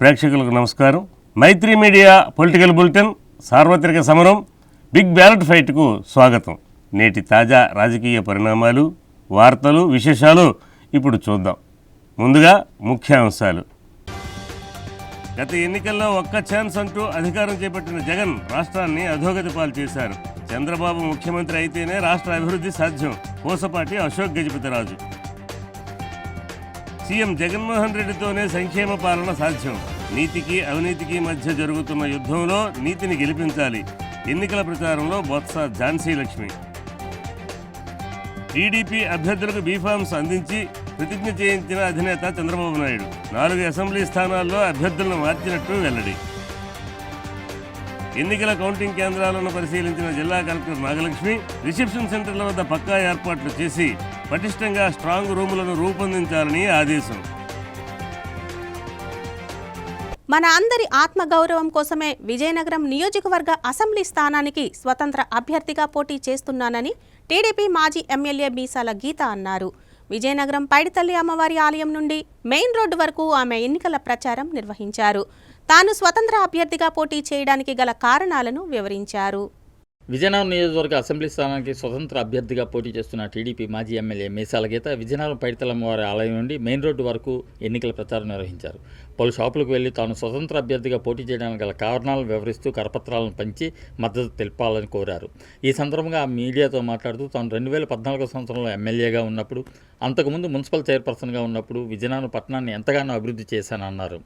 ప్రేక్షకులకు నమస్కారం. మైత్రి media political bulletin సార్వత్రిక సమరం బిగ్ బ్యాలెట్ ఫైట్కు స్వాగతం. నేటి తాజా రాజకీయ పరిణామాలు, వార్తలు, విశేషాలు ఇప్పుడు చూద్దాం. ముందుగా ముఖ్యాంశాలు. గత ఎన్నికల్లో ఒక్క ఛాన్స్ అంటూ అధికారం చేపట్టిన జగన్ రాష్ట్రాన్ని అధోగతి పాలు చేశారు. చంద్రబాబు ముఖ్యమంత్రి అయితేనే రాష్ట్ర అభివృద్ధి సాధ్యం. పూసపాటి అశోక్ గజపతిరాజు. సీఎం జగన్మోహన్ రెడ్డితోనే సంక్షేమ పాలన సాధ్యం. నీతికి అవినీతికి మధ్య జరుగుతున్న యుద్ధంలో నీతిని గెలిపించాలి. ఎన్నికల ప్రచారంలో బొత్స ఝాన్సీ లక్ష్మి. టీడీపీ అభ్యర్థులకు బీఫామ్స్ అందించి ప్రతిజ్ఞ చేయించిన అధినేత చంద్రబాబు నాయుడు. 4 అసెంబ్లీ స్థానాల్లో అభ్యర్థులను మార్చినట్టు వెల్లడి. ఎన్నికల కౌంటింగ్ కేంద్రాలను పరిశీలించిన జిల్లా కలెక్టర్ నాగలక్ష్మి రిసెప్షన్ సెంటర్ల వద్ద పక్కా ఏర్పాట్లు చేసి పటిష్టంగా స్ట్రాంగ్ రూములను రూపొందించాలని ఆదేశం. మన అందరి ఆత్మగౌరవం కోసమే విజయనగరం నియోజకవర్గ అసెంబ్లీ స్థానానికి స్వతంత్ర అభ్యర్థిగా పోటీ చేస్తున్నానని టీడీపీ మాజీ ఎమ్మెల్యే మీసాల గీత అన్నారు. విజయనగరం పైడితల్లి అమ్మవారి ఆలయం నుండి మెయిన్ రోడ్డు వరకు ఆమె ఎన్నికల ప్రచారం నిర్వహించారు. తాను స్వతంత్ర అభ్యర్థిగా పోటీ చేయడానికి గల కారణాలను వివరించారు. విజయనగరం నియోజకవర్గ అసెంబ్లీ స్థానానికి స్వతంత్ర అభ్యర్థిగా పోటీ చేస్తున్న టీడీపీ మాజీ ఎమ్మెల్యే మీసాల గీత విజయనగరం పైడితల్లి అమ్మవారి ఆలయం నుండి మెయిన్ రోడ్డు వరకు ఎన్నికల ప్రచారం నిర్వహించారు. పలు షాపులకు వెళ్లి తాను స్వతంత్ర అభ్యర్థిగా పోటీ చేయడానికి గల కారణాలను వివరిస్తూ కరపత్రాలను పంచి మద్దతు తెలపాలని కోరారు. ఈ సందర్భంగా మీడియాతో మాట్లాడుతూ తాను 2014 సంవత్సరంలో ఎమ్మెల్యేగా ఉన్నప్పుడు, అంతకుముందు మున్సిపల్ చైర్పర్సన్గా ఉన్నప్పుడు విజయనగరం పట్టణాన్ని ఎంతగానో అభివృద్ధి చేశానన్నారు.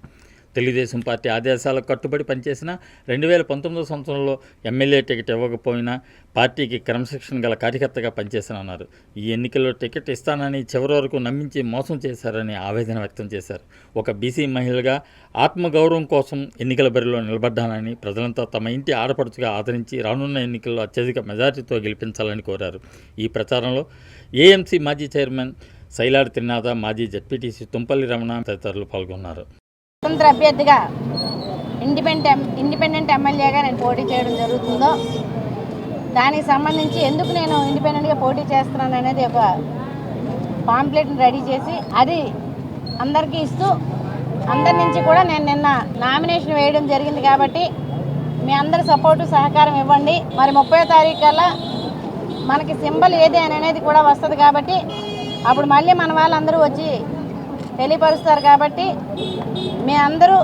తెలుగుదేశం పార్టీ ఆదేశాలకు కట్టుబడి పనిచేసిన 2019 సంవత్సరంలో ఎమ్మెల్యే టికెట్ ఇవ్వకపోయినా పార్టీకి క్రమశిక్షణ గల కార్యకర్తగా పనిచేశానన్నారు. ఈ ఎన్నికల్లో టికెట్ ఇస్తానని చివరి వరకు నమ్మించి మోసం చేశారని ఆవేదన వ్యక్తం చేశారు. ఒక బీసీ మహిళగా ఆత్మగౌరవం కోసం ఎన్నికల బరిలో నిలబడ్డానని, ప్రజలంతా తమ ఇంటి ఆడపడుచుగా ఆదరించి రానున్న ఎన్నికల్లో అత్యధిక మెజార్టీతో గెలిపించాలని కోరారు. ఈ ప్రచారంలో ఏఎంసీ మాజీ చైర్మన్ సైలాడి త్రినాథ, మాజీ జెడ్పీటీసీ తుంపల్లి రమణ తదితరులు పాల్గొన్నారు. స్వతంత్ర అభ్యర్థిగా ఇండిపెండెంట్ ఎమ్మెల్యేగా నేను పోటీ చేయడం జరుగుతుందో దానికి సంబంధించి ఎందుకు నేను ఇండిపెండెంట్గా పోటీ చేస్తున్నాను అనేది ఒక పాంప్లెట్ని రెడీ చేసి అది అందరికీ ఇస్తూ అందరి నుంచి కూడా నేను నిన్న నామినేషన్ వేయడం జరిగింది. కాబట్టి మీ అందరి సపోర్టు సహకారం ఇవ్వండి. మరి 30వ తారీఖు కల్లా మనకి సింబల్ ఏది అనేది కూడా వస్తుంది. కాబట్టి అప్పుడు మళ్ళీ మన వాళ్ళందరూ వచ్చి తెలియపరుస్తారు. కాబట్టి మీ అందరూ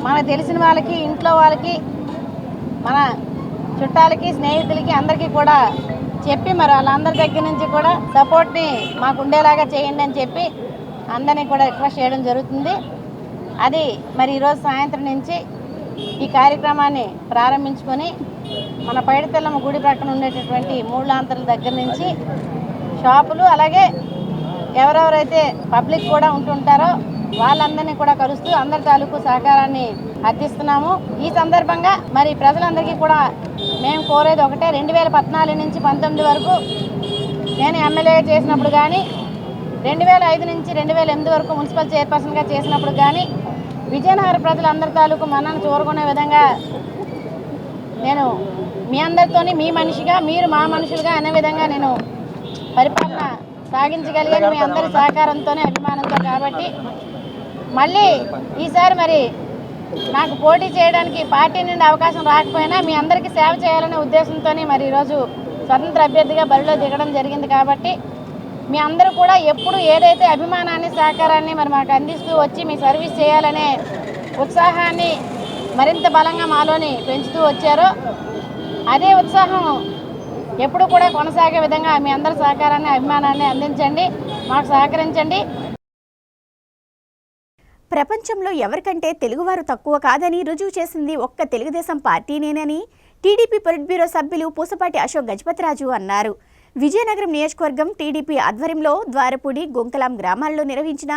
మనకు తెలిసిన వాళ్ళకి, ఇంట్లో వాళ్ళకి, మన చుట్టాలకి, స్నేహితులకి అందరికీ కూడా చెప్పి మరి వాళ్ళందరి దగ్గర నుంచి కూడా సపోర్ట్ని మాకు ఉండేలాగా చేయండి అని చెప్పి అందరినీ కూడా రిక్వెస్ట్ చేయడం జరుగుతుంది. అది మరి ఈరోజు సాయంత్రం నుంచి ఈ కార్యక్రమాన్ని ప్రారంభించుకొని మన పైడితల్లమ్మ గుడి ప్రక్కన ఉండేటటువంటి 3 లాంతర్ల దగ్గర నుంచి షాపులు, అలాగే ఎవరెవరైతే పబ్లిక్ కూడా ఉంటుంటారో వాళ్ళందరినీ కూడా కలుస్తూ అందరి తాలూకు సహకారాన్ని అర్థిస్తున్నాము. ఈ సందర్భంగా మరి ప్రజలందరికీ కూడా మేము కోరేది ఒకటే, 2014 నుంచి 19 వరకు నేను ఎమ్మెల్యే చేసినప్పుడు కానీ, 2005 నుంచి 2008 వరకు మున్సిపల్ చైర్పర్సన్గా చేసినప్పుడు కానీ విజయనగర ప్రజలందరి తాలూకు మన్నను చూరుకునే విధంగా నేను మీ అందరితోని మీ మనిషిగా, మీరు మా మనుషులుగా అనే విధంగా నేను పరిపాలన సాగించగలిగాను మీ అందరి సహకారంతోనే, అభిమానంతో. కాబట్టి మళ్ళీ ఈసారి మరి నాకు పోటీ చేయడానికి పార్టీ నుండి అవకాశం రాకపోయినా మీ అందరికీ సేవ చేయాలనే ఉద్దేశంతో మరి ఈరోజు స్వతంత్ర అభ్యర్థిగా బరిలో దిగడం జరిగింది. కాబట్టి మీ అందరూ కూడా ఎప్పుడు ఏదైతే అభిమానాన్ని, సహకారాన్ని మరి మాకు అందిస్తూ వచ్చి మీ సర్వీస్ చేయాలనే ఉత్సాహాన్ని మరింత బలంగా మాలోని పెంచుతూ వచ్చారో అదే ఉత్సాహం ఎప్పుడు కూడా కొనసాగే విధంగా మీ అందరి సహకారాన్ని, అభిమానాన్ని అందించండి, మాకు సహకరించండి. ప్రపంచంలో ఎవరికంటే తెలుగువారు తక్కువ కాదని రుజువు చేసింది ఒక్క తెలుగుదేశం పార్టీనేనని టీడీపీ పొలిట్ బ్యూరో సభ్యులు పూసపాటి అశోక్ గజపతిరాజు అన్నారు. విజయనగరం నియోజకవర్గం టీడీపీ ఆధ్వర్యంలో ద్వారపూడి, గొంకలాం గ్రామాల్లో నిర్వహించిన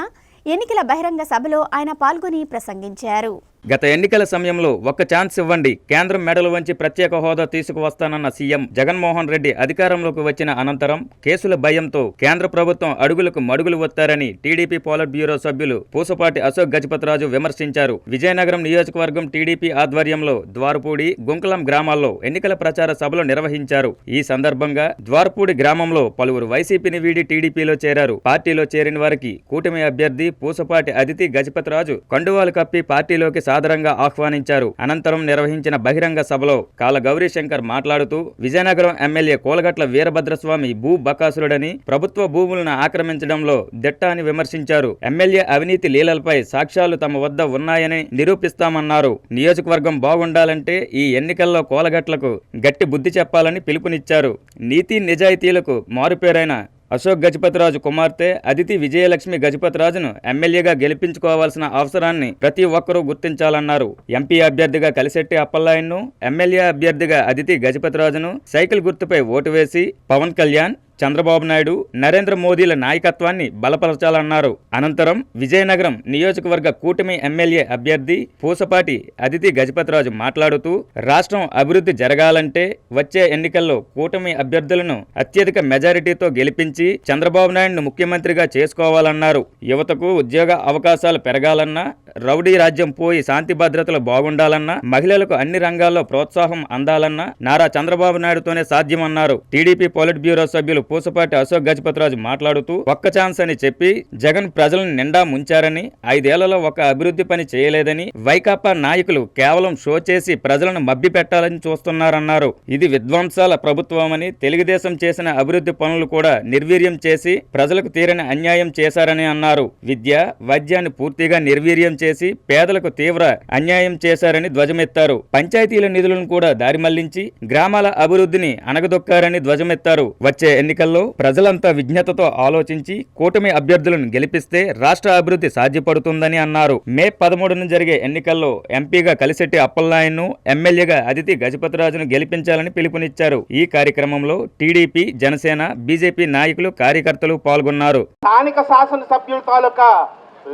ఎన్నికల బహిరంగ సభలో ఆయన పాల్గొని ప్రసంగించారు. గత ఎన్నికల సమయంలో ఒక్క ఛాన్స్ ఇవ్వండి, కేంద్రం మెడలు వంచి ప్రత్యేక హోదా తీసుకువస్తానన్న సీఎం జగన్మోహన్ రెడ్డి అధికారంలోకి వచ్చిన అనంతరం కేసుల భయంతో కేంద్ర ప్రభుత్వం అడుగులకు మడుగులు వత్తారని టీడీపీ పోలిట్ బ్యూరో సభ్యులు పూసపాటి అశోక్ గజపతిరాజు విమర్శించారు. విజయనగరం నియోజకవర్గం టీడీపీ ఆధ్వర్యంలో ద్వారపూడి, గుంకలం గ్రామాల్లో ఎన్నికల ప్రచార సభలు నిర్వహించారు. ఈ సందర్భంగా ద్వారపూడి గ్రామంలో పలువురు వైసీపీని వీడి టీడీపీలో చేరారు. పార్టీలో చేరిన వారికి కూటమి అభ్యర్థి పూసపాటి అదితి గజపతిరాజు కండువాలు కప్పి పార్టీలోకి సాదరంగా ఆహ్వానించారు. అనంతరం నిర్వహించిన బహిరంగ సభలో కాల గౌరీశంకర్ మాట్లాడుతూ విజయనగరం ఎమ్మెల్యే కోలగట్ల వీరభద్రస్వామి భూ బకాసురుడని, ప్రభుత్వ భూములను ఆక్రమించడంలో దిట్ట అని విమర్శించారు. ఎమ్మెల్యే అవినీతి లీలలపై సాక్ష్యాలు తమ వద్ద ఉన్నాయని నిరూపిస్తామన్నారు. నియోజకవర్గం బాగుండాలంటే ఈ ఎన్నికల్లో కోలగట్లకు గట్టి బుద్ధి చెప్పాలని పిలుపునిచ్చారు. నీతి నిజాయితీలకు మారుపేరైన అశోక్ గజపతిరాజు కుమార్తె అదితి విజయలక్ష్మి గజపతిరాజును ఎమ్మెల్యేగా గెలిపించుకోవాల్సిన అవసరాన్ని ప్రతి ఒక్కరూ గుర్తించాలన్నారు. ఎంపీ అభ్యర్థిగా కలిశెట్టి అప్పలనాయుడును, ఎమ్మెల్యే అభ్యర్థిగా అదితి గజపతిరాజును సైకిల్ గుర్తుపై ఓటు వేసి పవన్ కళ్యాణ్, చంద్రబాబు నాయుడు, నరేంద్ర మోదీల నాయకత్వాన్ని బలపరచాలన్నారు. అనంతరం విజయనగరం నియోజకవర్గ కూటమి ఎమ్మెల్యే అభ్యర్థి పూసపాటి అదితి గజపతిరాజు మాట్లాడుతూ రాష్ట్రం అభివృద్ధి జరగాలంటే వచ్చే ఎన్నికల్లో కూటమి అభ్యర్థులను అత్యధిక మెజారిటీతో గెలిపించి చంద్రబాబు నాయుడును ముఖ్యమంత్రిగా చేసుకోవాలన్నారు. యువతకు ఉద్యోగ అవకాశాలు పెరగాలన్నా, రౌడీ రాజ్యం పోయి శాంతి భద్రతలు బాగుండాలన్నా, మహిళలకు అన్ని రంగాల్లో ప్రోత్సాహం అందాలన్నా నారా చంద్రబాబు నాయుడుతోనే సాధ్యమన్నారు. టీడీపీ పోలిట్ బ్యూరో సభ్యులు పూసపాటి అశోక్ గజపతిరాజు మాట్లాడుతూ ఒక్క ఛాన్స్ అని చెప్పి జగన్ ప్రజలను నిండా ముంచారని, 5 ఏళ్లలో ఒక అభివృద్ధి పని చేయలేదని, వైకాపా నాయకులు కేవలం షో చేసి ప్రజలను మభ్య పెట్టాలని చూస్తున్నారన్నారు. ఇది విధ్వంసాల ప్రభుత్వమని, తెలుగుదేశం చేసిన అభివృద్ధి పనులు కూడా నిర్వీర్యం చేసి ప్రజలకు తీరని అన్యాయం చేశారని అన్నారు. విద్య, వైద్యాన్ని పూర్తిగా నిర్వీర్యం చేసి పేదలకు తీవ్ర అన్యాయం చేశారని ధ్వజమెత్తారు. పంచాయతీల నిధులను కూడా దారి మళ్లించి గ్రామాల అభివృద్ధిని అణగదొక్కారని ధ్వజమెత్తారు. వచ్చే ఎన్నికల్లో ప్రజలంతా విజ్ఞతతో ఆలోచించి కూటమి అభ్యర్థులను గెలిపిస్తే రాష్ట్ర అభివృద్ధి సాధ్యపడుతుందని అన్నారు. మే 13న జరిగే ఎన్నికల్లో ఎంపీగా కలిశెట్టి అప్పలనాయుడును, ఎమ్మెల్యేగా అదితి గజపతిరాజును గెలిపించాలని పిలుపునిచ్చారు. ఈ కార్యక్రమంలో టీడీపీ, జనసేన, బీజేపీ నాయకులు, కార్యకర్తలు పాల్గొన్నారు. స్థానిక శాసనసభ్యుల తాలూకా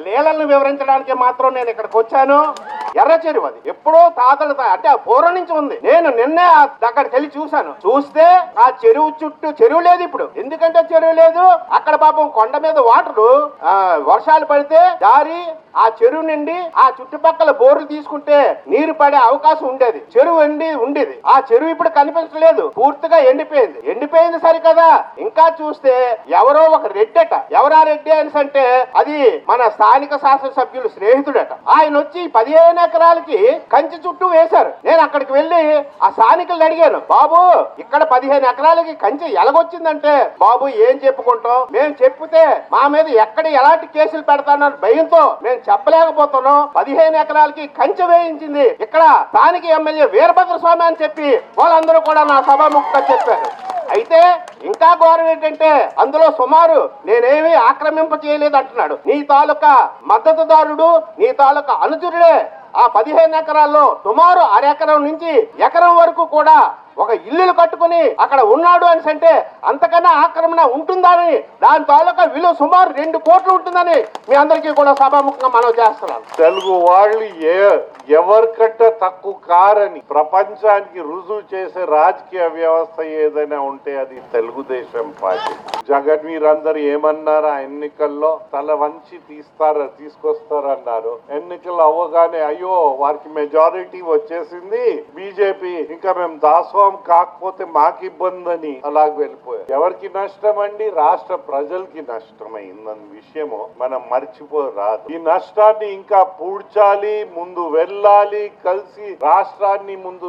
లీలలను వివరించడానికి మాత్రం నేను ఇక్కడికి వచ్చాను. ఎర్ర చెరువు అది ఎప్పుడో తాతలు అంటే పూర్వం నుంచి ఉంది. నేను నిన్నే అక్కడికి వెళ్ళి చూస్తే ఆ చెరువు చుట్టూ చెరువు లేదు ఇప్పుడు. ఎందుకంటే చెరువు లేదు, అక్కడ పాపం కొండ మీద వాటరు వర్షాలు పడితే జారి ఆ చెరువు నిండి ఆ చుట్టుపక్కల బోర్లు తీసుకుంటే నీరు పడే అవకాశం ఉండేది. చెరువు ఉండేది. ఆ చెరువు ఇప్పుడు కనిపించలేదు, పూర్తిగా ఎండిపోయింది సరికదా. ఇంకా చూస్తే ఎవరో ఒక రెడ్డట. ఎవరా రెడ్డి అని అంటే అది మన స్థానిక శాసనసభ్యులు స్నేహితుడట. ఆయన వచ్చి 15 ఎకరాలకి కంచి చుట్టూ వేశారు. నేను అక్కడికి వెళ్లి ఆ స్థానికులను అడిగాను, బాబు ఇక్కడ 15 ఎకరాలకి కంచి ఎలాగొచ్చిందంటే, బాబు ఏం చెప్పుకుంటాం, మేము చెప్తే మా మీద ఎక్కడ ఎలాంటి కేసులు పెడతానని భయంతో మేము చెప్పలేకపోతున్నాం. 15 ఎకరాలకి కంచె వేయించింది ఇక్కడ స్థానిక ఎమ్మెల్యే వీరభద్రస్వామి అని చెప్పి వాళ్ళందరూ కూడా నా సభాముఖంగా చెప్పారు. అయితే ఇంకా ఘోరం ఏంటంటే అందులో సుమారు నేనేమీ ఆక్రమింప చేయలేదు అంటున్నాడు. నీ తాలూకా మద్దతుదారుడు, నీ తాలూకా అనుచరుడే ఆ 15 ఎకరాల్లో సుమారు 1/2 ఎకరం నుంచి ఎకరం వరకు కూడా ఒక ఇల్లులు కట్టుకుని అక్కడ ఉన్నాడు అని అంటే అంతకన్నా ఆక్రమణ ఉంటుందని, దాని తాలూకా విలువ సుమారు 2 కోట్లు ఉంటుందని మీ అందరికీ కూడా సభాముఖంగా మనం చేస్తున్నాం. తెలుగు వాళ్ళు ఎవరికంటే తక్కువ కారని ప్రపంచానికి రుజువు చేసే రాజకీయ వ్యవస్థ ఏదైనా ఉంటే అది తెలుగుదేశం పార్టీ. జగన్ మీరందరూ ఏమన్నారు, ఆ ఎన్నికల్లో తల వంచి తీసుకొస్తారన్నారు. ఎన్నికలు అవ్వగానే అయ్యో వారికి మెజారిటీ వచ్చేసింది, బీజేపీ ఇంకా మేము దాసోహం కాకపోతే మాకు ఇబ్బంది అని అలాగ వెళ్ళిపోయారు. ఎవరికి నష్టం అండి? రాష్ట్ర ప్రజలకి నష్టమైందన్న విషయము మనం మర్చిపోరాదు. ఈ నష్టాన్ని ఇంకా పూడ్చాలి, ముందు వెళ్ళాలి, కలిసి రాష్ట్రాన్ని ముందు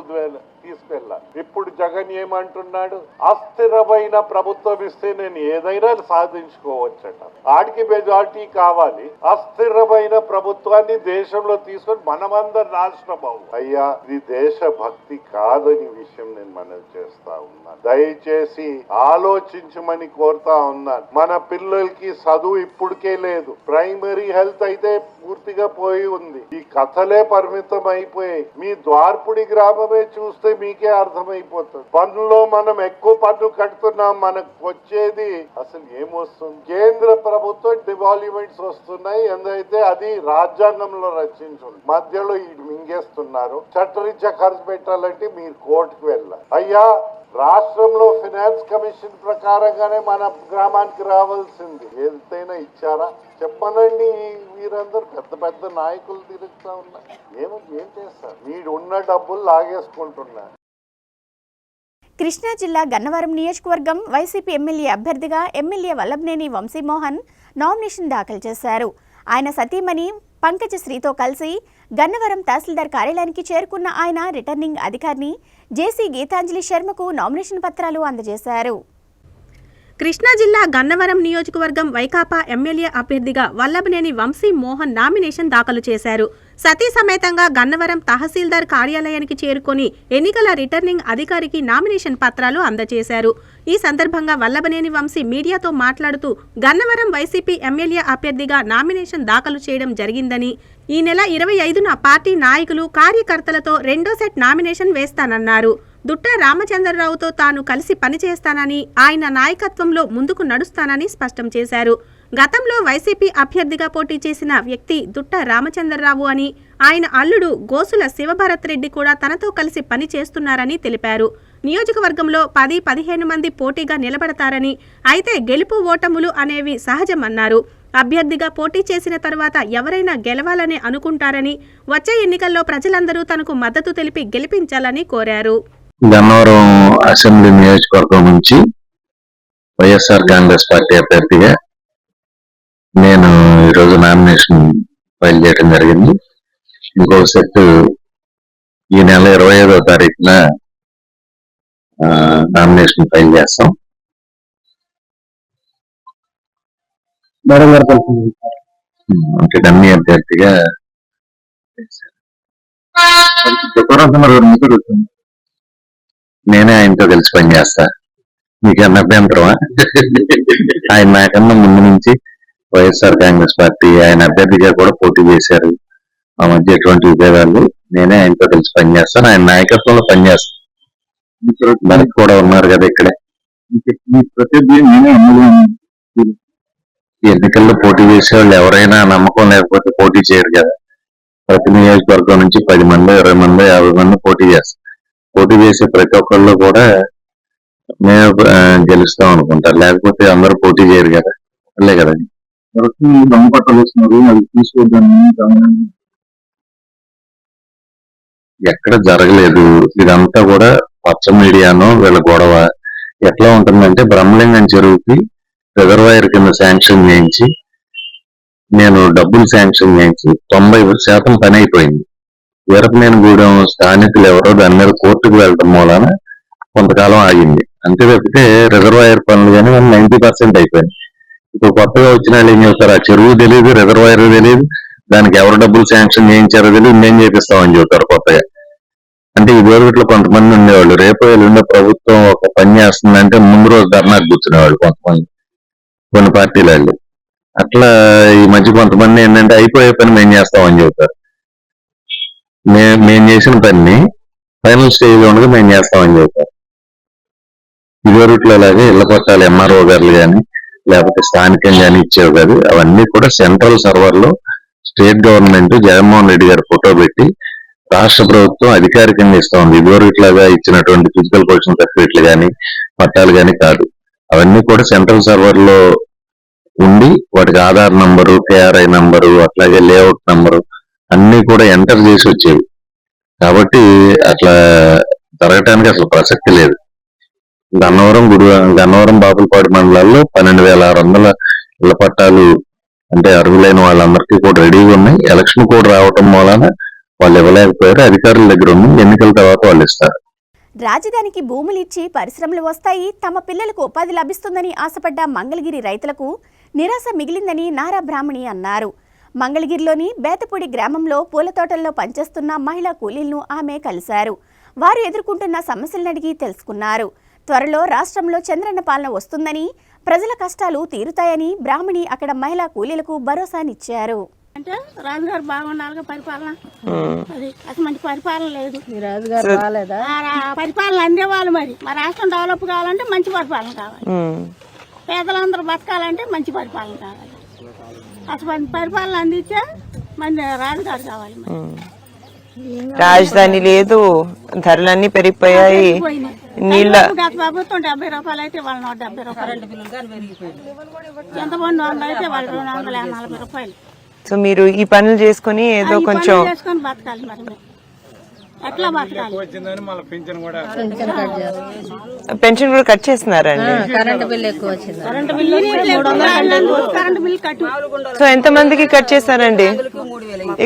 తీసుకెళ్ళాలి. ఇప్పుడు జగన్ ఏమంటున్నాడు, అస్థిరమైన ప్రభుత్వం ఇస్తే నేను ఏదైనా సాధించుకోవచ్చట. ఆడికి మెజారిటీ కావాలి. అస్థిరమైన ప్రభుత్వాన్ని దేశంలో తీసుకొని మనమందరం నాశనం అవ్వం. అయ్యా ఇది దేశభక్తి కాదని విషయం నేను మనవి చేస్తా ఉన్నాను. దయచేసి ఆలోచించమని కోరుతా ఉన్నాను. మన పిల్లలకి చదువు ఇప్పటికే లేదు. ప్రైమరీ హెల్త్ అయితే పూర్తిగా పోయి ఉంది. ఈ కథలే పరిమితం అయిపోయాయి. మీ ద్వారపుడి గ్రామమే చూస్తే మీకే అర్థమైపోతుంది. పన్నులో మనం ఎక్కువ పన్ను కడుతున్నాం, మనకు వచ్చేది అసలు ఏమొస్తుంది? కేంద్ర ప్రభుత్వం డివాల్యూమెంట్స్ వస్తున్నాయి, ఎందుకైతే అది రాజ్యాంగంలో రచించింది. మధ్యలో మింగేస్తున్నారు. చట్టరీత్యా ఖర్చు పెట్టాలంటే మీరు కోర్టుకు వెళ్ళాలి. అయ్యా, రాష్ట్రంలో ఫైనాన్స్ కమిషన్ ప్రకారంగానే మన గ్రామానికి రావాల్సింది ఏదైనా ఇచ్చారా చెప్పనండి. వీరందరూ పెద్ద పెద్ద నాయకులు తిరుగుతా ఉన్నారు. ఏం చేస్తారు? మీరు ఉన్న డబ్బులు లాగేసుకుంటున్నారు. కృష్ణా జిల్లా గన్నవరం నియోజకవర్గం వైసీపీ ఎమ్మెల్యే అభ్యర్థిగా ఎమ్మెల్యే వల్లభనేని వంశీమోహన్ నామినేషన్ దాఖలు చేశారు. ఆయన సతీమణి పంకజశ్రీతో కలిసి గన్నవరం తహసీల్దార్ కార్యాలయానికి చేరుకున్న ఆయన రిటర్నింగ్ అధికారిని జేసీ గీతాంజలి శర్మకు నామినేషన్ పత్రాలు అందజేశారు. కృష్ణా జిల్లా గన్నవరం నియోజకవర్గం వైకాపా ఎమ్మెల్యే అభ్యర్థిగా వల్లభనేని వంశీ మోహన్ నామినేషన్ దాఖలు చేశారు. సతీ సమేతంగా గన్నవరం తహసీల్దార్ కార్యాలయానికి చేరుకొని ఎన్నికల రిటర్నింగ్ అధికారికి నామినేషన్ పత్రాలు అందజేశారు. ఈ సందర్భంగా వల్లభనేని వంశీ మీడియాతో మాట్లాడుతూ గన్నవరం వైసీపీ ఎమ్మెల్యే అభ్యర్థిగా నామినేషన్ దాఖలు చేయడం జరిగిందని, ఈ నెల 25న పార్టీ నాయకులు కార్యకర్తలతో రెండో సెట్ నామినేషన్ వేస్తానన్నారు. దుట్ట రామచంద్రరావుతో తాను కలిసి పనిచేస్తానని, ఆయన నాయకత్వంలో ముందుకు నడుస్తానని స్పష్టం చేశారు. గతంలో వైసీపీ అభ్యర్థిగా పోటీ చేసిన వ్యక్తి దుట్ట రామచంద్రరావు అని, ఆయన అల్లుడు గోసుల శివభరత్ రెడ్డి కూడా తనతో కలిసి పని చేస్తున్నారని తెలిపారు. నియోజకవర్గంలో 10-15 మంది పోటీగా నిలబడతారని, అయితే గెలుపు ఓటములు అనేవి సహజమన్నారు. అభ్యర్థిగా పోటీ చేసిన తర్వాత ఎవరైనా గెలవాలని అనుకుంటారని, వచ్చే ఎన్నికల్లో ప్రజలందరూ తనకు మద్దతు తెలిపి గెలిపించాలని కోరారు. గన్నవరం అసెంబ్లీ నియోజకవర్గం నుంచి వైఎస్ఆర్ కాంగ్రెస్ పార్టీ అభ్యర్థిగా నేను ఈరోజు నామినేషన్ ఫైల్ చేయడం జరిగింది. ఇంకొక సెట్ ఈ నెల 25వ తారీఖున నామినేషన్ ఫైల్ చేస్తాం. అంటే డమ్మీ అభ్యర్థిగా నేనే ఆయనతో కలిసి పనిచేస్తా. మీకన్నా అభ్యంతరమా? ఆయన నాకన్నా ముందు నుంచి వైఎస్ఆర్ కాంగ్రెస్ పార్టీ ఆయన అభ్యర్థిగా కూడా పోటీ చేశారు. ఆ మధ్య ఎటువంటి విభేదాలు, నేనే ఆయనతో కలిసి పనిచేస్తాను. ఆయన నాయకత్వంలో పనిచేస్తాను. మనకు కూడా ఉన్నారు కదా ఇక్కడే. ఎన్నికల్లో పోటీ చేసే వాళ్ళు ఎవరైనా నమ్మకం లేకపోతే పోటీ చేయరు కదా. ప్రతి నియోజకవర్గం నుంచి 10 మంది, 20 మంది, 50 మంది పోటీ చేస్తారు. పోటీ చేసే ప్రతి ఒక్కళ్ళు కూడా మేము గెలుస్తాం అనుకుంటారు, లేకపోతే అందరూ పోటీ చేయరు కదా. అల్లే కదండి. ఎక్కడ జరగలేదు. ఇదంతా కూడా పచ్చ మీడియాను వీళ్ళ గొడవ. ఎట్లా ఉంటుందంటే, బ్రహ్మలింగం చెరువుకి రిజర్వాయర్ కింద శాంక్షన్ చేయించి, నేను డబ్బులు శాంక్షన్ చేయించి 90% పని అయిపోయింది. వీరపనేనిగూడెం స్థానికులు ఎవరో దాని మీద కోర్టుకు వెళ్ళటం మూలాన కొంతకాలం ఆగింది. అంతే తప్పితే రిజర్వాయర్ పనులు కానీ 90% అయిపోయింది. ఇప్పుడు కొత్తగా వచ్చిన వాళ్ళు ఏం చెప్తారు, ఆ చెరువు తెలియదు, రిజర్వాయర్ తెలియదు, దానికి ఎవరు డబ్బులు శాంక్షన్ చేయించారో తెలియదు, మేము చేపిస్తామని చెబుతారు కొత్తగా. అంటే ఈ రోజుట్లో కొంతమంది ఉండేవాళ్ళు, రేపు ఎల్లుండే ప్రభుత్వం ఒక పని చేస్తుందంటే ముందు రోజు ధర్నాకు కూర్చునేవాళ్ళు కొంతమంది, కొన్ని పార్టీల వాళ్ళు. అట్లా ఈ మధ్య కొంతమంది ఏంటంటే అయిపోయే పని మేము చేస్తామని చెబుతారు. మేము చేసిన పని ఫైనల్ స్టేజ్ లో ఉండగా మేము చేస్తామని చెబుతారు. ఇదివరకులో లాగే ఇళ్ల పట్టాలు ఎంఆర్ఓ గారులు కానీ లేకపోతే స్థానికంగా కానీ ఇచ్చేవి కాదు. అవన్నీ కూడా సెంట్రల్ సర్వర్ లో స్టేట్ గవర్నమెంట్ జగన్మోహన్ రెడ్డి గారి ఫోటో పెట్టి రాష్ట్ర ప్రభుత్వం అధికారికంగా ఇస్తా ఉంది. ఇదివరకులాగా ఇచ్చినటువంటి ఫిజికల్ పొజిషన్ సర్టిఫికెట్లు కానీ పట్టాలు కానీ కాదు. అవన్నీ కూడా సెంట్రల్ సర్వర్ లో ఉండి వాటికి ఆధార్ నంబరు, కేఆర్ఐ నంబరు, అట్లాగే లేఅవుట్ నంబరు అన్ని కూడా ఎంటర్ చేసి వచ్చేవి. కాబట్టి అట్లా జరగటానికి అసలు ప్రసక్తి లేదు. గన్నవరం బాపులపాడు మండలాల్లో 12,600 ఇళ్ల పట్టాలు అంటే అర్హులైన వాళ్ళందరికీ కూడా రెడీగా ఉన్నాయి. ఎలక్షన్ కోడ్ రావటం మూలాన వాళ్ళు ఇవ్వలేకపోయారు. అధికారుల దగ్గర ఉంది, ఎన్నికల తర్వాత వాళ్ళు ఇస్తారు. రాజధానికి భూములు ఇచ్చి పరిశ్రమలు వస్తాయి, తమ పిల్లలకు ఉపాధి లభిస్తుందని ఆశపడ్డ మంగళగిరి రైతులకు నిరాశ మిగిలిందని నారా బ్రాహ్మణి అన్నారు. మంగళగిరిలోని బేతపూడి గ్రామంలో పూల తోటల్లో పనిచేస్తున్న మహిళా కూలీలను ఆమె కలిశారు. వారు ఎదుర్కొంటున్న సమస్యలను అడిగి తెలుసుకున్నారు. త్వరలో రాష్ట్రంలో చంద్రన్న పాలన వస్తుందని, ప్రజల కష్టాలు తీరుతాయని బ్రాహ్మణి అక్కడ మహిళా కూలీలకు భరోసానిచ్చారు. అంటే రాజుగారు బాగుండాలిగా పరిపాలన, అది అసలు మంచి పరిపాలన లేదు. పరిపాలన అందేవాళ్ళు మరి మా రాష్ట్రం డెవలప్ కావాలంటే మంచి పరిపాలన కావాలి, పేదలందరూ బతకాలంటే మంచి పరిపాలన కావాలి. అసలు పరిపాలన అందించే మన రాజుగారు కావాలి. రాజధాని లేదు, ధరలన్నీ పెరిగిపోయాయి. నీళ్ళ గత ప్రభుత్వం 70 రూపాయలు అయితే వాళ్ళు 170 రూపాయలు, ఎంతమంది 100 అయితే వాళ్ళు 240 రూపాయలు. సో మీరు ఈ పనులు చేసుకుని ఏదో కొంచెం చేసుకొని బతకాలి. మరి ఎట్లా బతకాలి? పెన్షన్ కూడా కట్ చేస్తున్నారండి. కరెంట్ బిల్ కట్టు. సో ఎంత మందికి కట్ చేశారండి?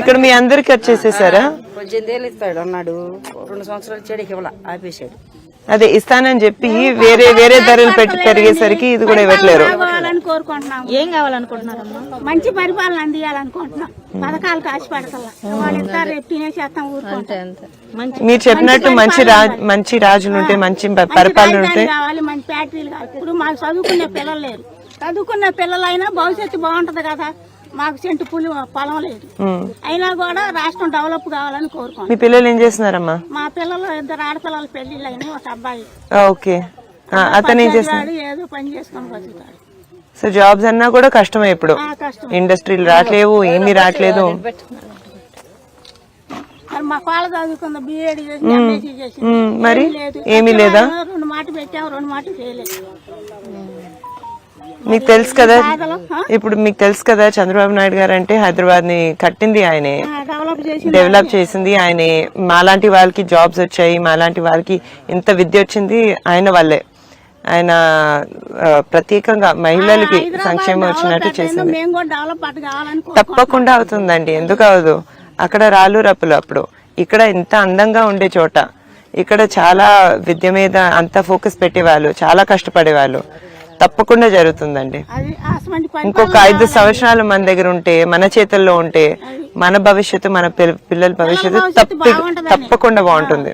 ఇక్కడ మీ అందరికి కట్ చేసేసారా? 18 ఏళ్ళు ఇస్తాడు అన్నాడు, 2 సంవత్సరాలు చెడికి ఇవ్వాల ఆపేసాడు. అదే ఇస్తానని చెప్పి వేరే వేరే ధరలు పెరిగేసరికి ఇది కూడా ఇవ్వట్లేరు. ఏం కావాలనుకుంటున్నారమ్మా? మంచి పరిపాలన అందియాలనుకుంటున్నాం. పథకాలు కాసి పెడతల్లా వాళ్ళు ఇస్తారు, రేపు తినేసేస్తాం ఊరుకుంటాం. మీరు చెప్పినట్టు మంచి రాజులు ఉంటే, మంచి పరిపాలన ఉంటే కావాలి, మంచి ఫ్యాక్టరీలు కావాలి. ఇప్పుడు మాకు చదువుకునే పిల్లలు లేరు, చదువుకున్న పిల్లలైనా భవిష్యత్తు బాగుంటది కదా. మాకు సెంటు పొలం లేదు, అయినా కూడా రాష్ట్రం డెవలప్ కావాలని కోరుకోండి. మీ పిల్లలు ఏం చేస్తున్నారమ్మా? మా పిల్లలు 2 ఆడపిల్లలు పెళ్లిళ్ళు అయినాయి, ఒక అబ్బాయి. ఓకే, అతను ఏం చేస్తున్నాడు? ఏదో పని చేసుకొని బతుకుతాడు. సో జాబ్స్ అన్నా కూడా కష్టమే ఇప్పుడు, ఇండస్ట్రీలు రావట్లేవు, ఏమీ రావట్లేదు. మా కాళ్ళ చదువుకుందా, బిఏడి చేసి ఎంఎస్సీ చేసి, మరి ఏమీ లేదా? 2 మాట పెట్టాము, 2 మాట చేయలేదు. మీకు తెలుసు కదా, ఇప్పుడు మీకు తెలుసు కదా చంద్రబాబు నాయుడు గారు అంటే హైదరాబాద్ ని కట్టింది ఆయనే, డెవలప్ చేసింది ఆయనే. మాలాంటి వాళ్ళకి జాబ్స్ వచ్చాయి, మాలాంటి వాళ్ళకి ఇంత విద్య వచ్చింది ఆయన వల్లే. ఆయన ప్రత్యేకంగా మహిళలకి సంక్షేమం వచ్చినట్టు చేసింది. తప్పకుండా అవుతుందండి, ఎందుకు అవదు? అక్కడ రాళ్ళు రప్పులు అప్పుడు, ఇక్కడ ఇంత అందంగా ఉండే చోట ఇక్కడ చాలా విద్య మీద అంత ఫోకస్ పెట్టేవాళ్ళు, చాలా కష్టపడేవాళ్ళు. తప్పకుండా జరుగుతుందండి. ఇంకొక 5 సంవత్సరాలు మన దగ్గర ఉంటే, మన చేతుల్లో ఉంటే, మన భవిష్యత్తు, మన పిల్లల భవిష్యత్తు తప్పకుండా బాగుంటుంది,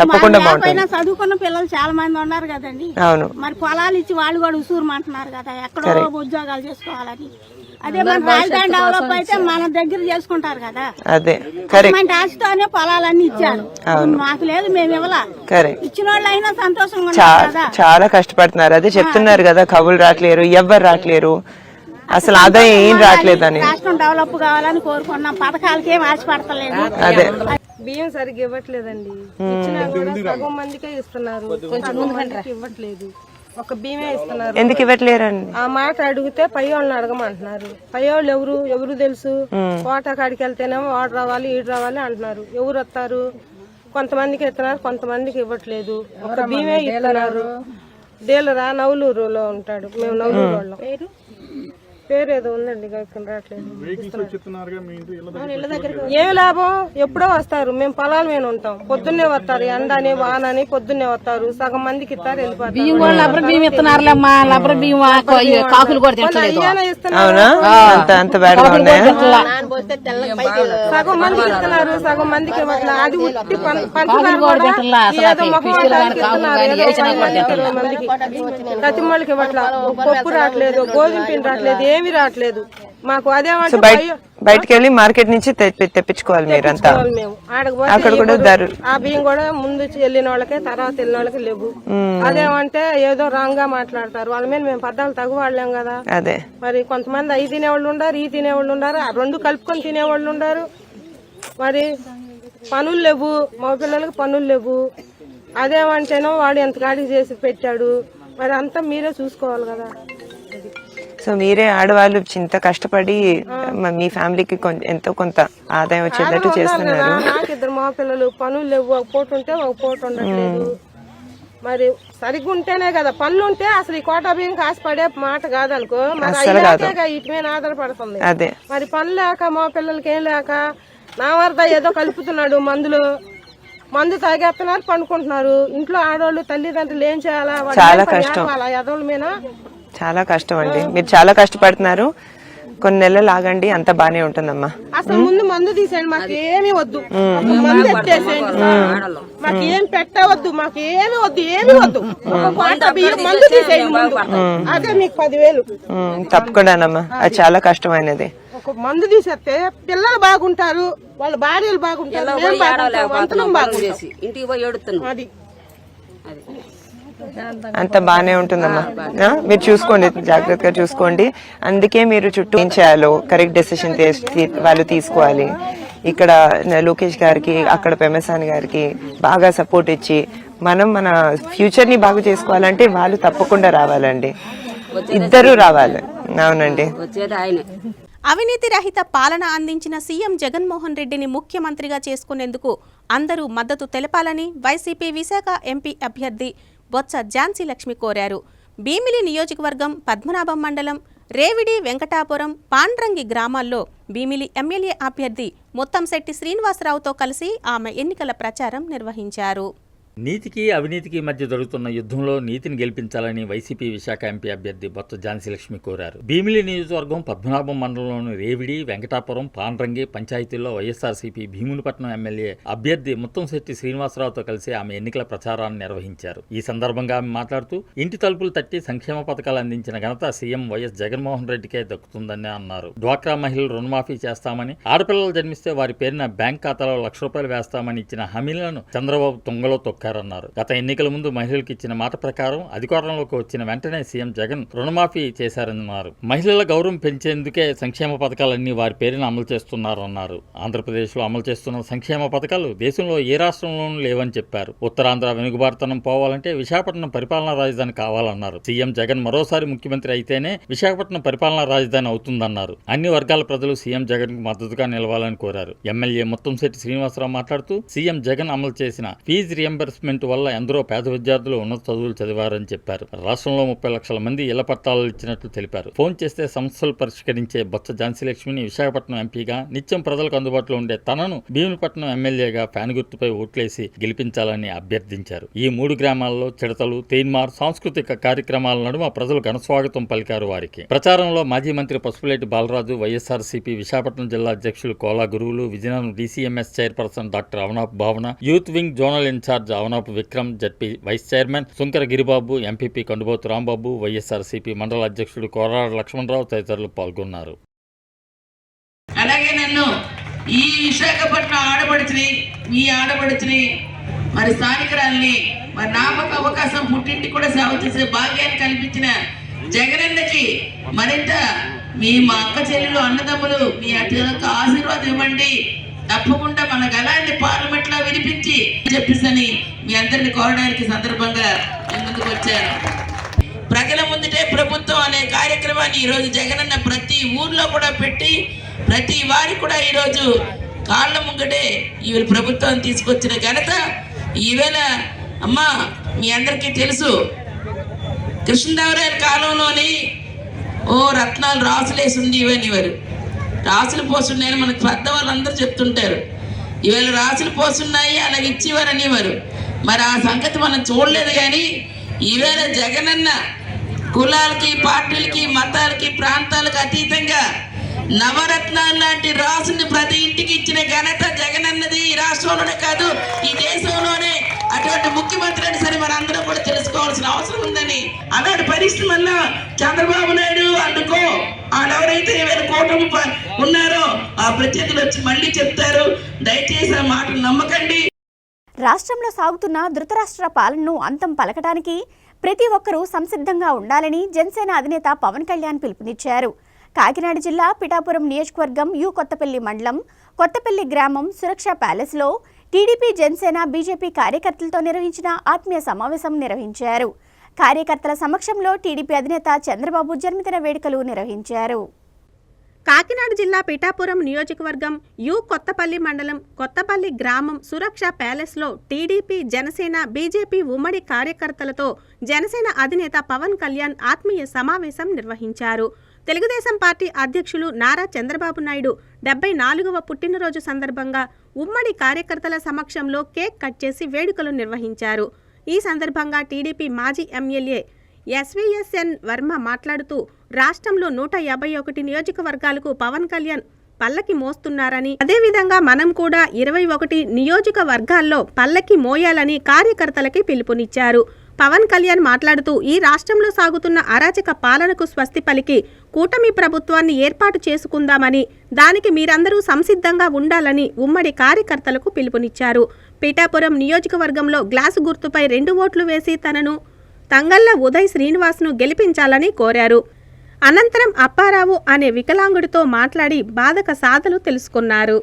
తప్పకుండా బాగుంటుంది. చదువుకున్న పిల్లలు చాలా మంది ఉన్నారు కదండి. అవును, మరి పొలాలు ఇచ్చి వాళ్ళు కూడా ఉసూరుమంటున్నారు కదా, ఎక్కడో ఉద్యోగాలు చేసుకోవాలని. అదే మన రాజధాని డెవలప్ అయితే మన దగ్గర చేసుకుంటారు కదా. అదే కరెక్ట్. ఆశతోనే పొలాలన్నీ ఇచ్చారు, మాకు లేదు, మేము ఇవ్వాల. ఇచ్చిన వాళ్ళు అయినా సంతోషంగా చాలా కష్టపడుతున్నారు. అదే చెప్తున్నారు కదా, కబులు రావట్లేరు, ఎవ్వరు రావట్లేరు, అసలు ఆదాయం ఏం రావట్లేదని. రాష్ట్రం డెవలప్ కావాలని కోరుకున్నాం, పథకాలకి ఏం ఆశపడతలేదు. అదే బియ్యం సరిగ్గా ఇవ్వట్లేదండి, ఇచ్చినా కూడా సగం మందికే ఇస్తున్నారు, కొంచెం మందికి ఇవ్వట్లేదు. ఒక బియ్యమే ఇస్తున్నారు. ఎందుకు ఇవ్వట్లేరండి? ఆ మాట అడిగితే పై వాళ్ళని అడగమంటున్నారు. పై వాళ్ళు ఎవరు తెలుసు? కోట కాడికి వెళ్తేనేమో వాడు రావాలి, ఈడు రావాలి అంటున్నారు. ఎవరు వస్తారు? కొంతమందికి ఇస్తున్నారు, కొంతమందికి ఇవ్వట్లేదు. ఒక బియ్యమే ఇస్తున్నారు. డీలరా నవలూరులో ఉంటాడు, మేము నవలూరు వాళ్ళం. పేరు ఏదో ఉందండి, రావట్లేదు. ఏమి లాభం? ఎప్పుడో వస్తారు, మేము పొలాల మీద ఉంటాం. పొద్దున్నే వస్తారు, ఎండని వానని పొద్దున్నే వస్తారు. సగం మందికి ఇస్తారు, వెళ్ళిపోతారు. సగం మందికి ఇస్తున్నారు, సగం మందికి ఇవ్వట్లేదు. అది ఉట్టి కతిమ్మలకి ఇవ్వట్లేదు. పప్పు రావట్లేదు, గోధుమ పిండి రావట్లేదు, ఏమి రావట్లేదు మాకు. అదేమంటే బయటకు వెళ్ళి మార్కెట్ నుంచి తెప్పించుకోవాలి మీరంతా. అక్కడ కూడా ఆ బియ్యం కూడా ముందు వెళ్ళిన వాళ్ళకే, తర్వాత వెళ్ళిన వాళ్ళకి లేవు. అదేమంటే ఏదో రాంగ్ గా మాట్లాడతారు. వాళ్ళ మీద మేము పద్దాలు తగు వాళ్ళేం కదా. అదే మరి కొంతమంది అవి తినేవాళ్ళు ఉండారు, ఈ తినేవాళ్ళు ఉండారు, 2 కలుపుకొని తినేవాళ్ళు ఉండారు. మరి పనులు లేవు, మా పిల్లలకి పనులు లేవు. అదేమంటేనో వాడు ఎంత గాడికి చేసి పెట్టాడు, మరి అంతా మీరే చూసుకోవాలి కదా. సో మీరే ఆడవాళ్ళు ఇంత కష్టపడి మీ ఫ్యామిలీకి ఎంతో కొంత ఆదాయం వచ్చేటట్టు చేస్తున్నారు. నాకు 2 మా పిల్లలు, పనులు లేవు, ఒక పూట ఉంటే ఒక పూట ఉండట్లేదు. మరి సరిగ్గా ఉంటేనే కదా పనులు ఉంటే అసలు ఈ కోటా బియ్యం కాసిపడే మాట కాదనుకో. మరి ఇటు మీద ఆధారపడుతుంది. అదే మరి పనులు లేక మా పిల్లలకి ఏం లేక నా వరద ఏదో కలుపుతున్నాడు మందు తాగేస్తున్నారు, పండుకుంటున్నారు. ఇంట్లో ఆడవాళ్ళు తల్లిదండ్రులు ఏం చేయాలా? చాలా కష్టం, ఎదవల మీద చాలా కష్టం అండి. మీరు చాలా కష్టపడుతున్నారు, కొన్ని నెలలు ఆగండి, అంత బానే ఉంటుందమ్మా. అసలు ముందు మందు తీసేయండి, మాకు ఏమి వద్దు. మందు ఎత్తేసేయండి, మాకు ఏం పెట్టవద్దు, మాకు ఏమి వద్దు, ఏమి వద్దు. మందు తీసేయండి ముందు, అదే మీకు 10,000. తప్పకుండానమ్మా, అది చాలా కష్టమైనది. మందు తీసేస్తే పిల్లలు బాగుంటారు, వాళ్ళ భార్యలు బాగుంటారు, మేము బాగుంటాం, అంతరం బాగుంటాం. ఇంటికి పోయి ఏడుతున్నాం. అది అంత బానే ఉంటుందమ్మా. మీరు చూసుకోండి, జాగ్రత్తగా చూసుకోండి. అందుకే మీరు చుట్టూ ఏం చేయాలో కరెక్ట్ డెసిషన్ వాళ్ళు తీసుకోవాలి. ఇక్కడ లోకేష్ గారికి, అక్కడ పెమసాని గారికి బాగా సపోర్ట్ ఇచ్చి మనం మన ఫ్యూచర్ ని బాగు చేసుకోవాలంటే వాళ్ళు తప్పకుండా రావాలండి, ఇద్దరు రావాలి. అవునండి. అవినీతి రహిత పాలన అందించిన సీఎం జగన్మోహన్ రెడ్డిని ముఖ్యమంత్రిగా చేసుకునేందుకు అందరూ మద్దతు తెలపాలని వైసీపీ విశాఖ ఎంపీ అభ్యర్థి బొత్స ఝాన్సీ లక్ష్మి కోరారు. భీమిలి నియోజకవర్గం పద్మనాభం మండలం రేవిడి, వెంకటాపురం, పాండ్రంగి గ్రామాల్లో భీమిలి ఎమ్మెల్యే అభ్యర్థి ముత్తంశెట్టి శ్రీనివాసరావుతో కలిసి ఆమె ఎన్నికల ప్రచారం నిర్వహించారు. నీతికి అవినీతికి మధ్య జరుగుతున్న యుద్ధంలో నీతిని గెలిపించాలని వైసీపీ విశాఖ ఎంపీ అభ్యర్థి బొత్స ఝాన్సీ లక్ష్మి కోరారు. భీమిలి నియోజకవర్గం పద్మనాభం మండలంలోని రేవిడి, వెంకటాపురం, పాండ్రంగి పంచాయతీల్లో వైఎస్ఆర్సీపీ భీమునిపట్నం ఎమ్మెల్యే అభ్యర్థి ముత్తంశెట్టి శ్రీనివాసరావుతో కలిసి ఆమె ఎన్నికల ప్రచారాన్ని నిర్వహించారు. ఈ సందర్భంగా ఆమె మాట్లాడుతూ ఇంటి తలుపులు తట్టి సంక్షేమ పథకాలు అందించిన ఘనత సీఎం వైఎస్ జగన్మోహన్ రెడ్డికే దక్కుతుందని అన్నారు. డ్వాక్రా మహిళలు రుణమాఫీ చేస్తామని, ఆడపిల్లలు జన్మిస్తే వారి పేరున బ్యాంక్ ఖాతాలో ₹1,00,000 వేస్తామని ఇచ్చిన హామీలను చంద్రబాబు తుంగలో తొక్కారు. గత ఎన్నికల ముందు మహిళలకు ఇచ్చిన మాట ప్రకారం అధికారంలోకి వచ్చిన వెంటనే సీఎం జగన్ రుణమాఫీ చేశారన్నారు. మహిళల గౌరవం పెంచేందుకే సంక్షేమ పథకాలన్నీ వారి పేరున అమలు చేస్తున్నారన్నారు. ఆంధ్రప్రదేశ్లో అమలు చేస్తున్న సంక్షేమ పథకాలు దేశంలో ఏ రాష్ట్రంలోనూ లేవని చెప్పారు. ఉత్తరాంధ్ర వెనుకబాటుతనం పోవాలంటే విశాఖపట్నం పరిపాలనా రాజధాని కావాలన్నారు. సీఎం జగన్ మరోసారి ముఖ్యమంత్రి అయితేనే విశాఖపట్నం పరిపాలనా రాజధాని అవుతుందన్నారు. అన్ని వర్గాల ప్రజలు సీఎం జగన్ కు మద్దతుగా నిలవాలని కోరారు. ఎమ్మెల్యే ముత్తంశెట్టి శ్రీనివాసరావు మాట్లాడుతూ సీఎం జగన్ అమలు చేసిన ఫీజు రియంబర్స్మెంట్ వల్ల ఎందరో పేద విద్యార్థులు ఉన్నత చదువులు చదివారని చెప్పారు. రాష్ట్రంలో 30 లక్షల మంది ఇళ్ల పట్టాలు ఇచ్చినట్లు తెలిపారు. ఫోన్ చేస్తే సమస్యలు పరిష్కరించే బొత్స ఝాన్సీ లక్ష్మిని విశాఖపట్నం ఎంపీగా, నిత్యం ప్రజలకు అందుబాటులో ఉండే తనను భీమునిపట్నం ఎమ్మెల్యేగా ఫ్యాన్ గుర్తుపై ఓట్లేసి గెలిపించాలని అభ్యర్థించారు. ఈ 3 గ్రామాల్లో చిడతలు, తేన్మార్ సాంస్కృతిక కార్యక్రమాల నడుమ ప్రజలు ఘనస్వాగతం పలికారు. వారికి ప్రచారంలో మాజీ మంత్రి పసుపులేటి బాలరాజు, వైఎస్ఆర్సీపీ విశాఖపట్నం జిల్లా అధ్యక్షులు Kola Guruvulu, Vizianagaram DCMS chairperson doctor Avanap Bhavana, youth wing zonal in charge Avanap Vikram, ZP vice chairman Sunkara Giribabu, MPP Kandubothu Rambabu, YSRCP మండల అధ్యక్షుడు కోరాడ లక్ష్మణరావు తదితరులు పాల్గొన్నారు. అలాగే నన్ను ఈ విశాఖపట్నం ఆడపడుచుని, మీ ఆడపడుచుని, మరి స్థానికురాల్ని, మరి నాకు అవకాశం పుట్టింటి కూడా సేవ చేసే భాగ్యాన్ని కల్పించిన జగనన్నకి మరింత మా అక్క చెల్లెలు, అన్నదమ్ములు మీ ఆశీర్వాదం ఇవ్వండి. తప్పకుండా మన గలాన్ని పార్లమెంట్ లో వినిపించి చెప్పిస్తని మీ అందరిని కోరడానికి సందర్భంగా నేను ముందుకు వచ్చాను. ప్రజల ముందుటే ప్రభుత్వం అనే కార్యక్రమాన్ని ఈరోజు జగనన్న ప్రతి ఊర్లో కూడా పెట్టి ప్రతి వారి కూడా ఈరోజు కాళ్ళ ముంగటే ఈ ప్రభుత్వం తీసుకొచ్చిన ఘనత. ఈవేళ అమ్మా మీ అందరికీ తెలుసు, కృష్ణదేవరాయల కాలంలోని రత్నాలు రాసులేసింది ఇవనివారు, రాసులు పోసున్నాయని మనకు పెద్ద వాళ్ళందరూ చెప్తుంటారు. ఈవేళ రాసులు పోసున్నాయి అలాగే ఇచ్చేవారు అనేవారు. మరి ఆ సంగతి మనం చూడలేదు. కానీ ఈవేళ జగనన్న కులాలకి, పార్టీలకి, మతాలకి, ప్రాంతాలకు అతీతంగా నవరత్నాలు లాంటి రాసుని ప్రతి ఇంటికి ఇచ్చిన ఘనత జగనన్నది. ఈ రాష్ట్రంలోనే కాదు, ఈ దేశంలోనే అటువంటి ముఖ్యమంత్రి అని సరే మన అందరం కూడా తెలుసుకోవాల్సిన అవసరం ఉందని. అలాంటి పరిస్థితి వల్ల చంద్రబాబు నాయుడు అందుకో ఎవరైతే కూటమి ఉన్నారో ఆ ప్రత్యేకలు వచ్చి మళ్ళీ చెప్తారు. దయచేసి ఆ మాటలు నమ్మకండి. రాష్ట్రంలో సాగుతున్న ధృతరాష్ట్ర పాలనను అంతం పలకడానికి ప్రతి ఒక్కరూ సంసిద్ధంగా ఉండాలని జనసేన అధినేత పవన్ కళ్యాణ్ పిలుపునిచ్చారు. కాకినాడ జిల్లా పిఠాపురం నియోజకవర్గం కొత్తపల్లి మండలం కొత్తపల్లి గ్రామం సురక్ష ప్యాలెస్లో టీడీపీ, జనసేన, బీజేపీ కార్యకర్తలతో నిర్వహించిన ఆత్మీయ సమావేశం నిర్వహించారు. కార్యకర్తల సమక్షంలో టీడీపీ అధినేత చంద్రబాబు జన్మదిన వేడుకలు నిర్వహించారు. కాకినాడ జిల్లా పిఠాపురం నియోజకవర్గం కొత్తపల్లి మండలం కొత్తపల్లి గ్రామం సురక్ష ప్యాలెస్లో టీడీపీ, జనసేన, బీజేపీ ఉమ్మడి కార్యకర్తలతో జనసేన అధినేత పవన్ కళ్యాణ్ ఆత్మీయ సమావేశం నిర్వహించారు. తెలుగుదేశం పార్టీ అధ్యక్షులు నారా చంద్రబాబు నాయుడు 74వ పుట్టినరోజు సందర్భంగా ఉమ్మడి కార్యకర్తల సమక్షంలో కేక్ కట్ చేసి వేడుకలు నిర్వహించారు. ఈ సందర్భంగా టీడీపీ మాజీ ఎమ్మెల్యే ఎస్వీఎస్ఎన్ వర్మ మాట్లాడుతూ రాష్ట్రంలో 151 నియోజకవర్గాలకు పవన్ కళ్యాణ్ పల్లకి మోస్తున్నారని, అదేవిధంగా మనం కూడా 21 నియోజకవర్గాల్లో పల్లకి మోయాలని కార్యకర్తలకి పిలుపునిచ్చారు. పవన్ కళ్యాణ్ మాట్లాడుతూ ఈ రాష్ట్రంలో సాగుతున్న అరాచక పాలనకు స్వస్తి పలికి కూటమి ప్రభుత్వాన్ని ఏర్పాటు చేసుకుందామని, దానికి మీరందరూ సంసిద్ధంగా ఉండాలని ఉమ్మడి కార్యకర్తలకు పిలుపునిచ్చారు. పిఠాపురం నియోజకవర్గంలో గ్లాసు గుర్తుపై 2 ఓట్లు వేసి తనను తంగళ్ల ఉదయ్ శ్రీనివాస్ను గెలిపించాలని కోరారు. అనంతరం అప్పారావు అనే వికలాంగుడితో మాట్లాడి బాధక సాధలు తెలుసుకున్నారు.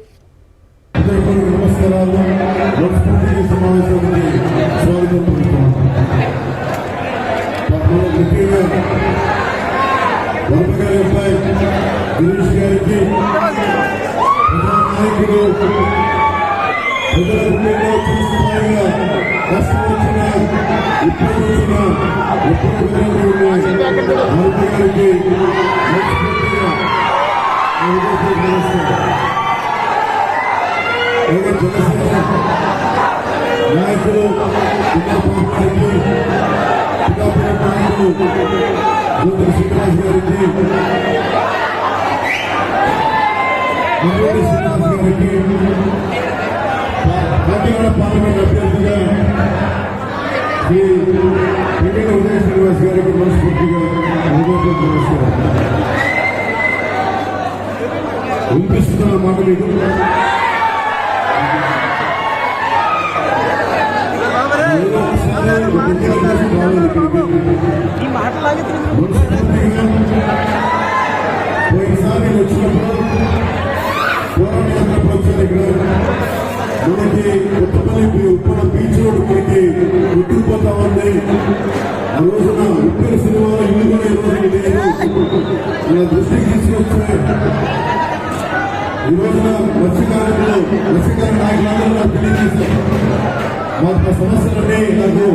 పార్లమెంట్ అభ్యర్థిగా శ్రీ తంగళ్ల ఉదయ్ శ్రీనివాస్ గారికి మనస్ఫూర్తిగా వినిపిస్తున్న మాట మీకు పోయినసారి వచ్చినప్పుడు పోరాటం వచ్చారు. ఇక్కడ మనకి కొత్తపల్లి ఉప్పల బీచ్ రోడ్ మనకి ఉట్టిపోతా ఉంది. ఆ రోజున ఉప్పిన సినిమాలో ఇల్లు కూడా ఇవ్వడానికి లేదు. మన దృష్టికి తీసుకొచ్చాయి. ఈ రోజున మత్స్యకారులు నాయకులందరూ నాకు తెలియజేశారు. మాకు సమస్యలన్నీ నాకు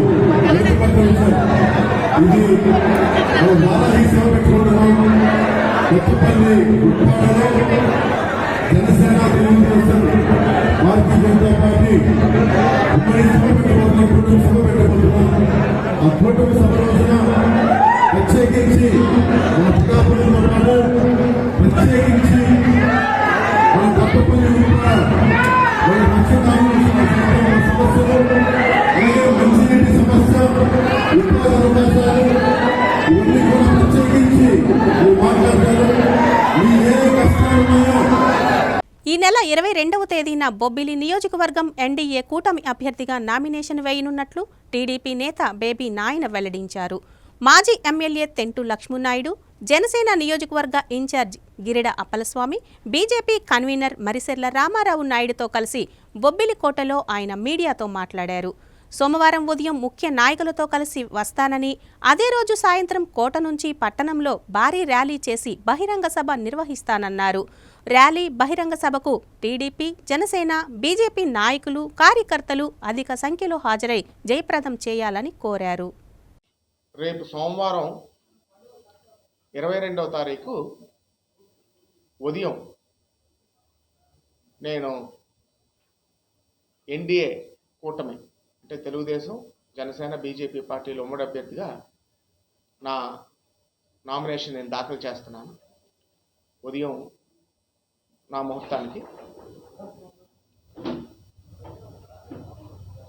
వ్యక్తపరిచారు. ఇది మనం బాలాజీ సేవ పెట్టుకుంటున్నాం. కొత్తపల్లి ఉప్పాడలో జనసేన, తెలుగుదేశం, భారతీయ జనతా పార్టీ ఉమ్మడి సభ పెట్టబోతున్నాం. ఆ కూటమి సభ రోజున ప్రత్యేకించి మన పిఠాపురంతో పాటు ప్రత్యేకించి మన కొత్తపల్లి మన మత్స్యకారుల సమస్యలు, అలాగే మంచినీటి సమస్య, ఉపాధి అవకాశాలు ఇవన్నీ కూడా ప్రత్యేకించి మాట్లాడతారు. మీ ఏ కష్టాలున్నాయో ఈ నెల 22వ తేదీన బొబ్బిలి నియోజకవర్గం ఎన్డీఏ కూటమి అభ్యర్థిగా నామినేషన్ వేయనున్నట్లు టీడీపీ నేత బేబీ నాయన వెల్లడించారు. మాజీ ఎమ్మెల్యే తెంటు లక్ష్మీనాయుడు, జనసేన నియోజకవర్గ in charge Girida Appalaswamy, BJP convener Marisarla Ramarao నాయుడుతో కలిసి బొబ్బిలి కోటలో ఆయన మీడియాతో మాట్లాడారు. సోమవారం ఉదయం ముఖ్య నాయకులతో కలిసి వస్తానని, అదే రోజు సాయంత్రం కోట నుంచి పట్టణంలో భారీ ర్యాలీ చేసి బహిరంగ సభ నిర్వహిస్తానన్నారు. ర్యాలీ, బహిరంగ సభకు టీడీపీ, జనసేన, బీజేపీ నాయకులు, కార్యకర్తలు అధిక సంఖ్యలో హాజరై జయప్రదం చేయాలని కోరారు. రేపు సోమవారం 22వ తారీఖు ఉదయం నేను ఎన్డీఏ కూటమి అంటే తెలుగుదేశం, జనసేన, బీజేపీ పార్టీల ఉమ్మడి అభ్యర్థిగా నా నామినేషన్ నేను దాఖలు చేస్తున్నాను. ఉదయం నా ముహూర్తానికి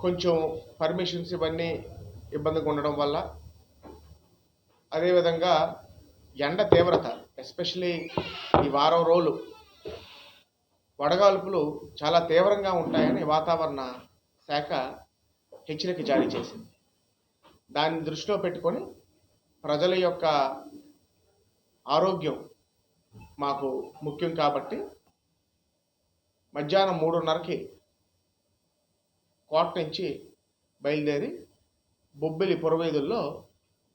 కొంచెం పర్మిషన్స్ ఇవన్నీ ఇబ్బందిగా ఉండడం వల్ల, అదేవిధంగా ఎండ తీవ్రత ఎస్పెషలీ ఈ వారం రోజులు వడగాల్పులు చాలా తీవ్రంగా ఉంటాయని వాతావరణ శాఖ హెచ్చరిక జారీ చేసింది. దాన్ని దృష్టిలో పెట్టుకొని ప్రజల యొక్క ఆరోగ్యం మాకు ముఖ్యం కాబట్టి మధ్యాహ్నం 3:30కి కోట నుంచి బయలుదేరి బొబ్బిలి పురవీధుల్లో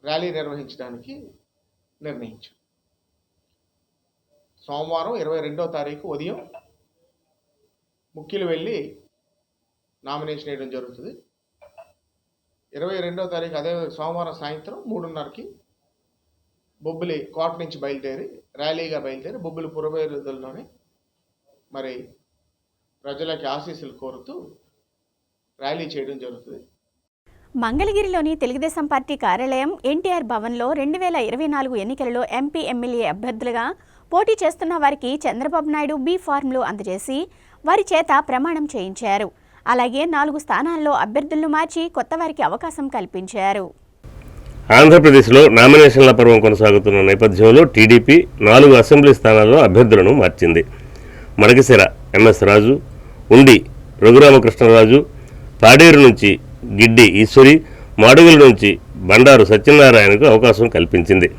ర్యాలీ నిర్వహించడానికి నిర్ణయించాం. సోమవారం 22వ తారీఖు ఉదయం ముఖ్యులు వెళ్ళి నామినేషన్ వేయడం జరుగుతుంది. 22వ తారీఖు అదే సోమవారం సాయంత్రం 3:30కి బొబ్బిలి కోట నుంచి బయలుదేరి ర్యాలీగా బయలుదేరి బొబ్బిలి పురవీధుల్లోనే మరి ప్రజలకి ఆశీస్సులు కోరుతూ ర్యాలీ చేయడం జరుగుతుంది. మంగళగిరిలోని తెలుగుదేశం పార్టీ కార్యాలయం ఎన్టీఆర్ భవన్లో 2024 ఎన్నికలలో ఎంపీ, ఎమ్మెల్యే అభ్యర్థులుగా పోటీ చేస్తున్న వారికి చంద్రబాబు నాయుడు బీ ఫార్ములు అందజేసి వారి చేత ప్రమాణం చేయించారు. అలాగే 4 స్థానాల్లో అభ్యర్థులను మార్చి కొత్త వారికి అవకాశం కల్పించారు. ఆంధ్రప్రదేశ్లో నామినేషన్ల పర్వం కొనసాగుతున్న నేపథ్యంలో టీడీపీ 4 అసెంబ్లీ స్థానాల్లో అభ్యర్థులను మార్చింది. మడకశిర ఎంఎస్ రాజు, ఉండి రఘురామకృష్ణరాజు, పాడేరు నుంచి గిడ్డి ఈశ్వరి, మాడుగుల నుంచి బండారు సత్యనారాయణకు అవకాశం కల్పించింది.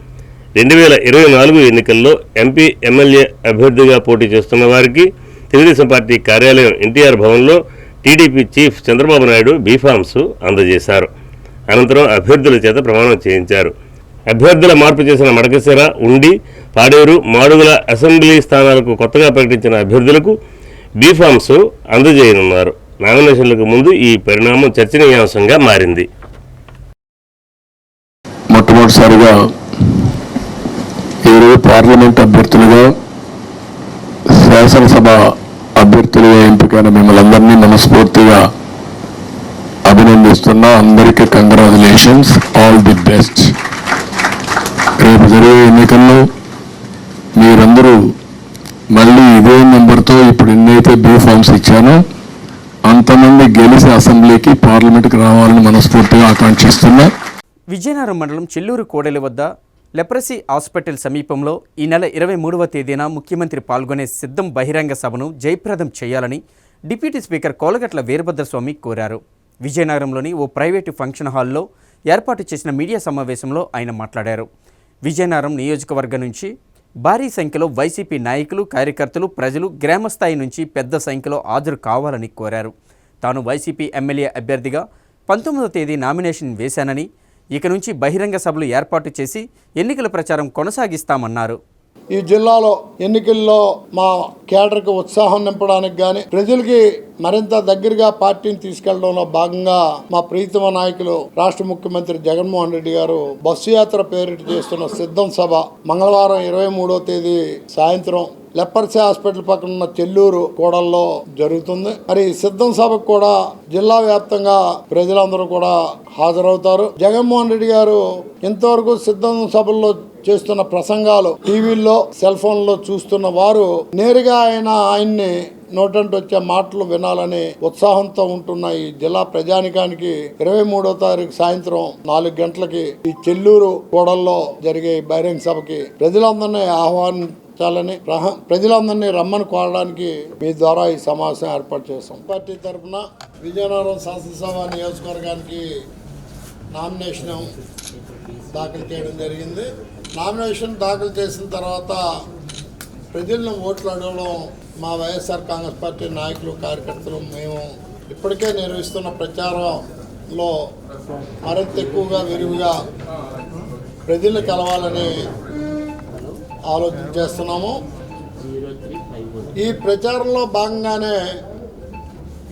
2024 ఎన్నికల్లో ఎంపీ ఎమ్మెల్యే అభ్యర్థిగా పోటీ చేస్తున్న వారికి తెలుగుదేశం పార్టీ కార్యాలయం ఎన్టీఆర్ భవన్లో TDP chief Chandrababu Naidu BPharms అందజేశారు. అనంతరం అభ్యర్థుల చేత ప్రమాణం చేయించారు. అభ్యర్థుల మార్పు చేసిన మడకశిర, ఉండి, పాడేరు, మాడుగుల అసెంబ్లీ స్థానాలకు కొత్తగా ప్రకటించిన అభ్యర్థులకు బీఫామ్స్ అందజేయనున్నారు. నామినేషన్లకు ముందు ఈ పరిణామం చర్చనీయాంశంగా మారింది. మొట్టమొదటిసారిగా ఈరోజు పార్లమెంట్ అభ్యర్థులుగా, శాసనసభ అభ్యర్థులుగా ఎంపికైన మిమ్మల్ని అందరినీ మనస్ఫూర్తిగా అభినందిస్తున్నా. అందరికీ కంగ్రాచులేషన్స్, ఆల్ ది బెస్ట్. రేపు జరిగే ఎన్నికల్లో మీరందరూ మళ్ళీ ఇదే నెంబర్తో ఇప్పుడు ఎన్నైతే బీ ఫామ్స్ ఇచ్చానో అంతమంది గెలిచి అసెంబ్లీకి పార్లమెంట్కి రావాలని మనస్ఫూర్తిగా ఆకాంక్షిస్తున్నా. విజయనగరం మండలం చెల్లూరు కోడెల వద్ద లెప్రసీ హాస్పిటల్ సమీపంలో ఈ నెల 23వ తేదీన ముఖ్యమంత్రి పాల్గొనే సిద్ధం బహిరంగ సభను జయప్రదం చేయాలని డిప్యూటీ స్పీకర్ కోలగట్ల వీరభద్రస్వామి కోరారు. విజయనగరంలోని ఓ ప్రైవేటు ఫంక్షన్ హాల్లో ఏర్పాటు చేసిన మీడియా సమావేశంలో ఆయన మాట్లాడారు. విజయనగరం నియోజకవర్గం నుంచి భారీ సంఖ్యలో వైసీపీ నాయకులు, కార్యకర్తలు, ప్రజలు గ్రామస్థాయి నుంచి పెద్ద సంఖ్యలో హాజరు కావాలని కోరారు. తాను వైసీపీ ఎమ్మెల్యే అభ్యర్థిగా 19వ తేదీ నామినేషన్ వేశానని, ఇక నుంచి బహిరంగ సభలు ఏర్పాటు చేసి ఎన్నికల ప్రచారం కొనసాగిస్తామన్నారు. ఈ జిల్లాలో ఎన్నికల్లో మా కేడర్కి ఉత్సాహం నింపడానికి కానీ, ప్రజలకి మరింత దగ్గరగా పార్టీని తీసుకెళ్లడంలో భాగంగా మా ప్రీతమ నాయకులు రాష్ట్ర ముఖ్యమంత్రి జగన్మోహన్ రెడ్డి గారు బస్సు యాత్ర పేరిట చేస్తున్న సిద్ధం సభ మంగళవారం 23వ తేదీ సాయంత్రం లెపర్సీ హాస్పిటల్ పక్కన ఉన్న చెల్లూరు కోడల్లో జరుగుతుంది. మరి సిద్ధం సభకు కూడా జిల్లా వ్యాప్తంగా ప్రజలందరూ కూడా హాజరవుతారు. జగన్మోహన్ రెడ్డి గారు ఇంతవరకు సిద్ధం సభల్లో చేస్తున్న ప్రసంగాలు టీవీల్లో, సెల్ ఫోన్లో చూస్తున్న వారు నేరుగా ఆయన్ని నోటంటే వచ్చే మాటలు వినాలని ఉత్సాహంతో ఉంటున్న ఈ జిల్లా ప్రజానికానికి 23వ తారీఖు సాయంత్రం 4 గంటలకి ఈ చెల్లూరు కోడల్లో జరిగే బహిరంగ సభకి ప్రజలందరినీ ఆహ్వానించాలని, ప్రజలందరినీ రమ్మని కోరడానికి మీ ద్వారా ఈ సమావేశం ఏర్పాటు చేశాం. పార్టీ తరఫున విజయనగరం శాసనసభ నియోజకవర్గానికి నామినేషన్ దాఖలు చేయడం జరిగింది. నామినేషన్ దాఖలు చేసిన తర్వాత ప్రజలను ఓట్లు అడగడం మా వైఎస్ఆర్ కాంగ్రెస్ పార్టీ నాయకులు, కార్యకర్తలు మేము ఇప్పటికే నిర్వహిస్తున్న ప్రచారంలో మరింత ఎక్కువగా విరివిగా ప్రజలు కలవాలని ఆలోచన చేస్తున్నాము. ఈ ప్రచారంలో భాగంగానే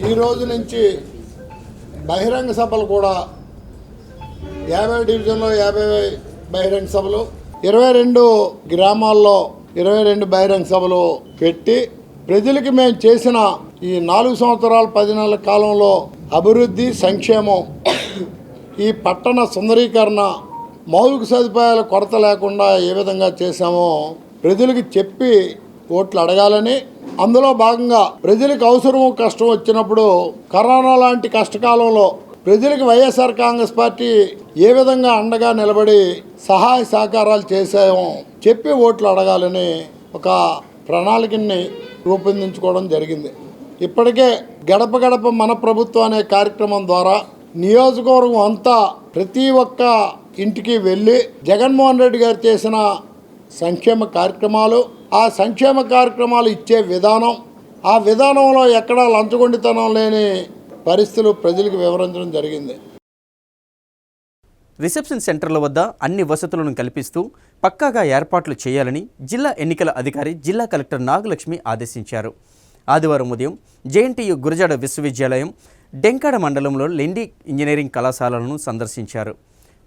ఈ రోజు నుంచి బహిరంగ సభలు కూడా 50 డివిజన్లో 50 బహిరంగ సభలు, 22 గ్రామాల్లో 22 బహిరంగ సభలు పెట్టి ప్రజలకి మేము చేసిన ఈ 4 సంవత్సరాల 10 నెలల కాలంలో అభివృద్ధి, సంక్షేమం, ఈ పట్టణ సుందరీకరణ, మౌలిక సదుపాయాల కొరత లేకుండా ఏ విధంగా చేశామో ప్రజలకి చెప్పి ఓట్లు అడగాలని, అందులో భాగంగా ప్రజలకు అవసరము కష్టం వచ్చినప్పుడు కరోనా లాంటి కష్టకాలంలో ప్రజలకు వైఎస్ఆర్ కాంగ్రెస్ పార్టీ ఏ విధంగా అండగా నిలబడి సహాయ సహకారాలు చేసామో చెప్పి ఓట్లు అడగాలని ఒక ప్రణాళికని రూపొందించుకోవడం జరిగింది. ఇప్పటికే గడప గడప మన ప్రభుత్వం అనే కార్యక్రమం ద్వారా నియోజకవర్గం అంతా ప్రతి ఒక్క ఇంటికి వెళ్ళి జగన్మోహన్ రెడ్డి గారు చేసిన సంక్షేమ కార్యక్రమాలు, ఆ సంక్షేమ కార్యక్రమాలు ఇచ్చే విధానం, ఆ విధానంలో ఎక్కడా లంచగొండితనం లేని పరిస్థితులు ప్రజలకు వివరించడం జరిగింది. రిసెప్షన్ సెంటర్ల వద్ద అన్ని వసతులను కల్పిస్తూ పక్కాగా ఏర్పాట్లు చేయాలని జిల్లా ఎన్నికల అధికారి జిల్లా కలెక్టర్ నాగలక్ష్మి ఆదేశించారు. ఆదివారం ఉదయం జేఎన్టీయు గురజాడ విశ్వవిద్యాలయం డెంకాడ మండలంలో లెండి ఇంజనీరింగ్ కళాశాలలను సందర్శించారు.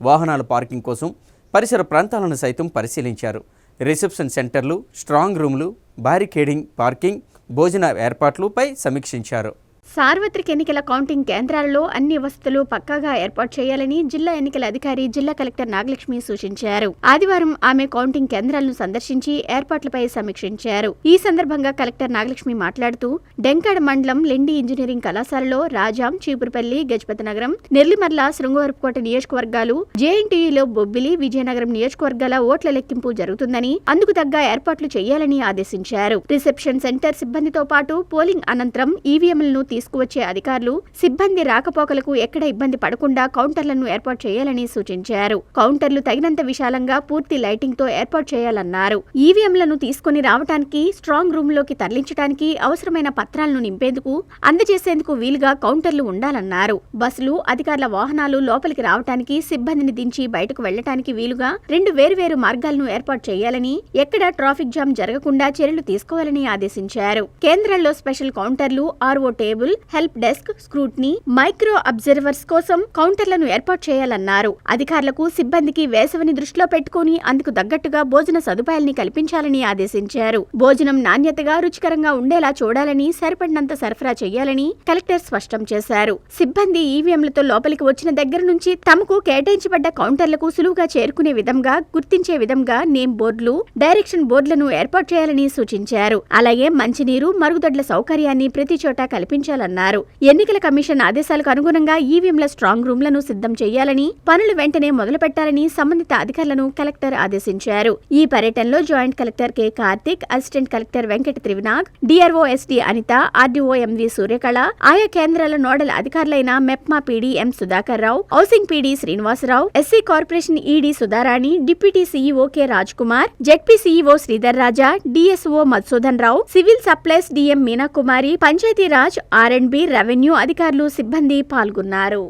వాహనాల పార్కింగ్ కోసం పరిసర ప్రాంతాలను సైతం పరిశీలించారు. రిసెప్షన్ సెంటర్లు, స్ట్రాంగ్ రూమ్లు, బారికేడింగ్, పార్కింగ్, భోజన ఏర్పాట్లపై సమీక్షించారు. సార్వత్రిక ఎన్నికల కౌంటింగ్ కేంద్రాలలో అన్ని వసతులు పక్కాగా ఏర్పాటు చేయాలని జిల్లా ఎన్నికల అధికారి జిల్లా కలెక్టర్ నాగలక్ష్మి సూచించారు. ఆదివారం ఆమె కౌంటింగ్ కేంద్రాలను సందర్శించి ఏర్పాట్లపై సమీక్షించారు. ఈ సందర్భంగా కలెక్టర్ నాగలక్ష్మి మాట్లాడుతూ డెంకాడ మండలం లెండి ఇంజనీరింగ్ కళాశాలలో రాజాం, చీపురుపల్లి, గజపతి నగరం, నెల్లిమర్ల, శృంగవరపుకోట నియోజకవర్గాలు, జేఎన్టీయూలో బొబ్బిలి, విజయనగరం నియోజకవర్గాల ఓట్ల లెక్కింపు జరుగుతుందని అందుకు తగ్గ ఏర్పాట్లు చేయాలని ఆదేశించారు. రిసెప్షన్ సెంటర్ సిబ్బందితో పాటు పోలింగ్ అనంతరం ఈవీఎంలను తీసుకువచ్చే అధికారులు సిబ్బంది రాకపోకలకు ఎక్కడ ఇబ్బంది పడకుండా కౌంటర్లను ఏర్పాటు చేయాలని సూచించారు. కౌంటర్లు తగినంత విశాలంగా పూర్తి లైటింగ్ తో ఏర్పాటు చేయాలన్నారు. ఈవీఎంలను తీసుకుని రావడానికి, స్ట్రాంగ్ రూమ్ లోకి తరలించడానికి అవసరమైన పత్రాలను నింపేందుకు, అందజేసేందుకు వీలుగా కౌంటర్లు ఉండాలన్నారు. బస్సులు, అధికారుల వాహనాలు లోపలికి రావడానికి, సిబ్బందిని దించి బయటకు వెళ్లడానికి వీలుగా 2 వేర్వేరు మార్గాలను ఏర్పాటు చేయాలని, ఎక్కడ ట్రాఫిక్ జామ్ జరగకుండా చర్యలు తీసుకోవాలని ఆదేశించారు. కేంద్రాల్లో స్పెషల్ కౌంటర్లు, RO table, help desk, scrutiny, micro observers కోసం కౌంటర్లను ఏర్పాటు చేయాలన్నారు. అధికారులకు, సిబ్బందికి వేసవిని దృష్టిలో పెట్టుకుని అందుకు తగ్గట్టుగా భోజన సదుపాయాల్ని కల్పించాలని ఆదేశించారు. భోజనం నాణ్యతగా, రుచికరంగా ఉండేలా చూడాలని, సరిపడినంత సరఫరా చేయాలని కలెక్టర్ స్పష్టం చేశారు. సిబ్బంది ఈవీఎంలతో లోపలికి వచ్చిన దగ్గర నుంచి తమకు కేటాయించబడ్డ కౌంటర్లకు సులువుగా చేరుకునే విధంగా, గుర్తించే విధంగా నేమ్ బోర్డులు, డైరెక్షన్ బోర్డులను ఏర్పాటు చేయాలని సూచించారు. అలాగే మంచినీరు, మరుగుదొడ్ల సౌకర్యాన్ని ప్రతి చోట కల్పించాలన్నారు. ఎన్నికల కమిషన్ ఆదేశాలకు అనుగుణంగా ఈవీఎంల స్ట్రాంగ్ రూమ్లను సిద్ధం చేయాలని, పనులు వెంటనే మొదలు పెట్టాలని సంబంధిత అధికారులను కలెక్టర్ ఆదేశించారు. ఈ పర్యటనలో joint collector K Karthik, assistant collector Venkata Trivinag, DRO SD Anitha, RDO MV Suryakala, ఆయా కేంద్రాల నోడల్ అధికారులైన MEPMA PD M Sudhakar Rao, housing PD Srinivasarao, SC corporation ED Sudharani, deputy CEO K Raj Kumar, ZP CEO Sridhar Raja, DSO Madhusudan Rao, civil supplies DM Meenakumari, Panchayati Raj, R and B, revenue అధికారులు, సిబ్బంది పాల్గొన్నారు.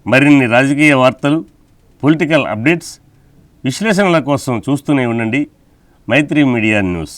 మరిన్ని రాజకీయ వార్తలు, పొలిటికల్ అప్డేట్స్, విశ్లేషణల కోసం చూస్తూనే ఉండండి మైత్రి మీడియా న్యూస్.